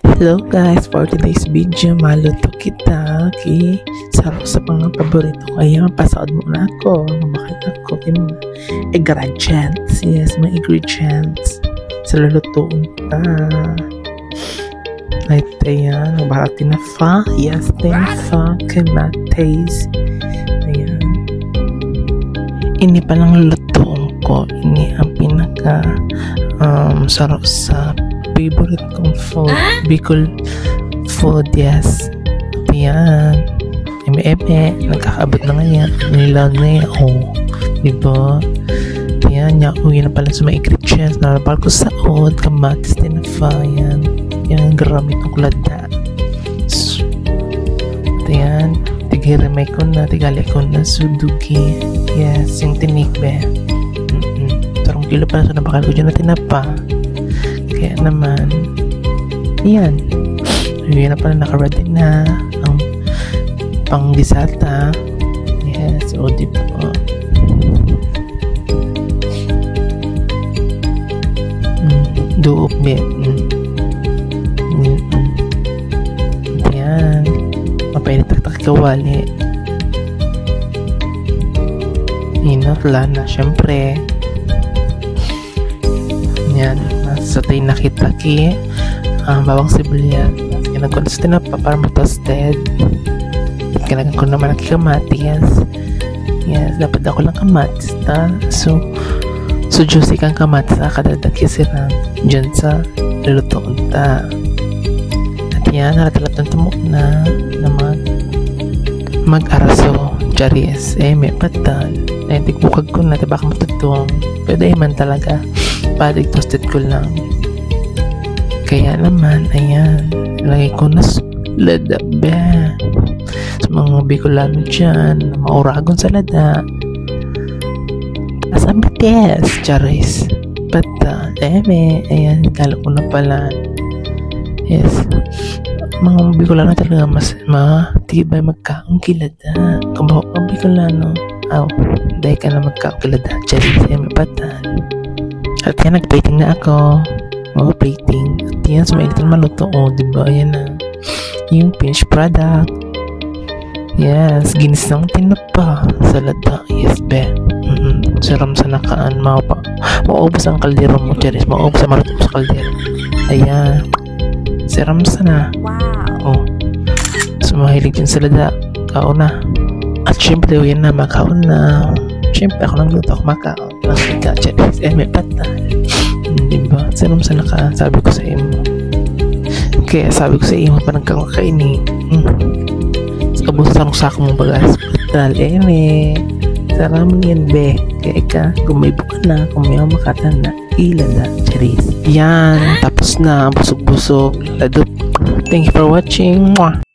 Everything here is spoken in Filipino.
Hello guys, for today's video, maluto kita. Okay, sarap sa mga paborito ko. Ayan, pasaod muna ako. Mabakal ako. Yung mga ingredients. Yes, mga ingredients. Sa lulutuin ta. Right, ayan. Mabahalati na fa. Yes, then fa. Kamates. Ayan. Ini palang lulutuin ko. Ini ang pinaka sarap sa favorite kong food, Bicol food, yes. Ayan. Eme-eme, nagkakaabot na nga yan. Nilaw na yan, oh. Diba? Ayan, uwi na pala sa mga ingredients. Narapal ko sa od, kamatis, tinafa, yan. Yan, grabe itong kulada. Ayan, tigiramay ko na, tigali ko na, sudugi. Yes, yung tinikbe. Tarong kilo pala sa nabakal ko dyan na tinapa. Kaya naman, yan. Yun na pala, naka-ready na ang pang-disata. Yes, o diba? Duop bit. Yan. Mapahinitak-tak kawali. Inatla na, syempre. Yan. Satay na kita ki bawang sibilyan. Kinagkonstin na pa para matosted. Kinagan ko naman ang kamatis. Yes, dapat ako lang kamatis ta. So juicy kang kamatis kadadag kisirang dyan sa lulutoon ta. At yan, halatalatan mo na mag-araso. Charis, may patal. Ay, tigbukag ko na, diba ka matutong. Pwede man talaga. Padig toasted ko lang. Kaya naman, ayan. Lagay ko na lada ba. Sa mga Bicolano dyan, mauragon sa lada. Asang bites, charis. Patal, ayan, kala ko na pala. Yes. Mga Bicolano talaga mas matibay magkaong kilada. Kabaho ang Bicolano. Dahil ka na magkaong kilada. Charis, may patal. At yan, nag-plating na ako. Plating. At yan, sumainit na maluto. Diba? Ayan na. Yung finished product. Yes, ginisang tinapa. Salada. Yes, be. Saram sa nakaan. Maubos ang kaldero mo, Charis. Maubos ang maluto sa kaldero. Ayan. Saram sa na. Wow. So, mahilig din salada. Kaon na. At syempre, yan na. Makaon na. Syempre, ako nang luto. Ako makaon. Charis, may patal. Diba? Sanong sa naka, sabi ko sa imo. Kaya sabi ko sa imo, parang kakakainin. Abos sa sako mong bagas. Patal, saraman yan, be. Kaya ka, gumaybo ka na, kung may makatan na, ilada, Charis. Yan, tapos na, busog-busog, ladot. Thank you for watching. Mwah!